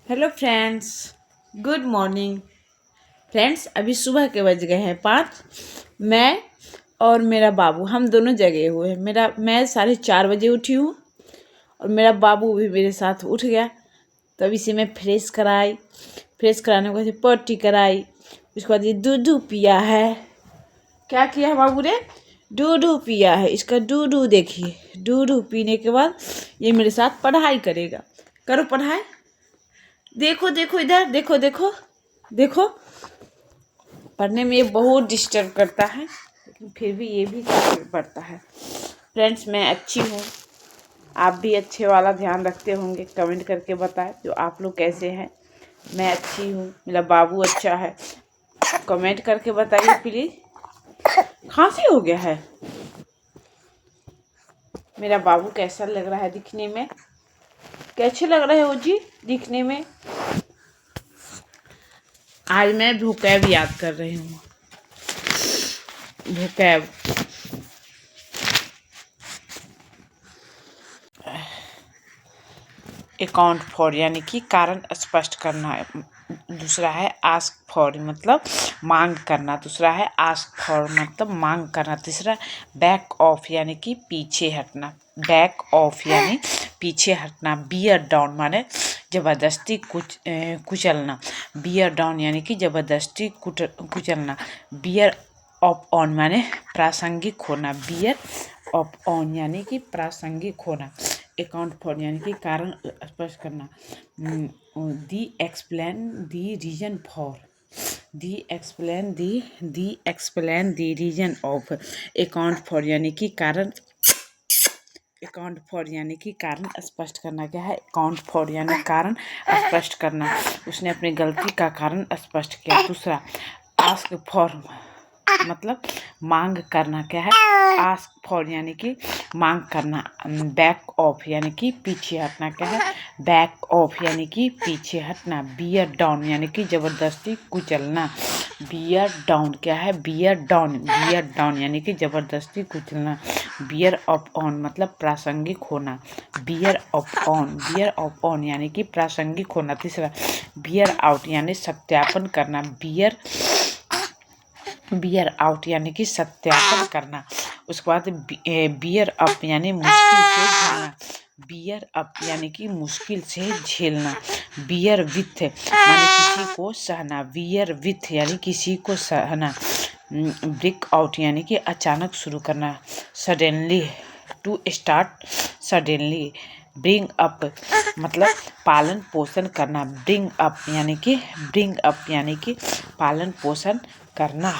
Hello friends, good morning. Friends, अभी सुबह के बज गए हैं 5। मैं और मेरा बाबू हम दोनों जगे हुए हैं। मैं 4:30 बजे उठी हूँ और मेरा बाबू भी मेरे साथ उठ गया। तभी से मैं फ्रेश कराई। फ्रेश कराने के बाद पट्टी कराई। उसके बाद ये दूध पिया है। क्या किया है बाबू ने? दूध पिया है। इसका दूध देखिए। दूध पीने के बाद ये मेरे साथ पढ़ाई करेगा। करो पढ़ाई। देखो देखो, इधर देखो देखो देखो। पढ़ने में ये बहुत डिस्टर्ब करता है, लेकिन फिर भी ये भी पढ़ता है। फ्रेंड्स, मैं अच्छी हूँ। आप भी अच्छे वाला ध्यान रखते होंगे। कमेंट करके बताएं जो आप लोग कैसे हैं। मैं अच्छी हूँ, मेरा बाबू अच्छा है। कमेंट करके बताइए प्लीज़। खांसी हो गया है? मेरा बाबू कैसा लग रहा है दिखने में? कैसे लग रहे हो जी दिखने में? आज मैं vocab याद कर रही हूँ। vocab अकाउंट फॉर यानी कि कारण स्पष्ट करना है। दूसरा है आस्क फॉर मतलब मांग करना। दूसरा है आस्क फॉर मतलब मांग करना। तीसरा बैक ऑफ यानी कि पीछे हटना। बैक ऑफ यानी पीछे हटना। बियर डाउन माने जबरदस्ती कुचलना। बियर डाउन यानी कि जबरदस्ती कुचलना। बियर अप ऑन माने प्रासंगिक होना। बियर अप ऑन यानी कि प्रासंगिक होना। अकाउंट फॉर यानी कि कारण स्पष्ट करना। The explain the reason for. The explain the reason of. Account for यानी कि कारण। अकाउंट फॉर यानी कि कारण स्पष्ट करना। क्या है अकाउंट फॉर यानी कारण स्पष्ट करना। उसने अपनी गलती का कारण स्पष्ट किया। दूसरा आस्क फॉर मतलब मांग करना। क्या है आस्क फॉर यानी कि मांग करना। बैक ऑफ यानी कि पीछे हटना। क्या है बैक ऑफ यानी कि पीछे हटना। बियर डाउन यानी कि जबरदस्ती कुचलना। बियर डाउन क्या है बियर डाउन यानी कि जबरदस्ती कुचलना। बियर अप ऑन मतलब प्रासंगिक होना। बियर अप ऑन यानी कि प्रासंगिक होना। तीसरा बियर आउट यानी सत्यापन करना। बियर आउट यानी कि सत्यापन करना। उसके बाद बियर अप यानी मुश्किल से झेलना। बियर अप यानी कि मुश्किल से झेलना। बियर विथ यानी किसी को सहना। बियर विथ यानी किसी को सहना। ब्रेक आउट यानी कि अचानक शुरू करना। Suddenly to start suddenly. Bring up मतलब पालन पोषण करना। ब्रिंग अप यानी कि पालन पोषण करना।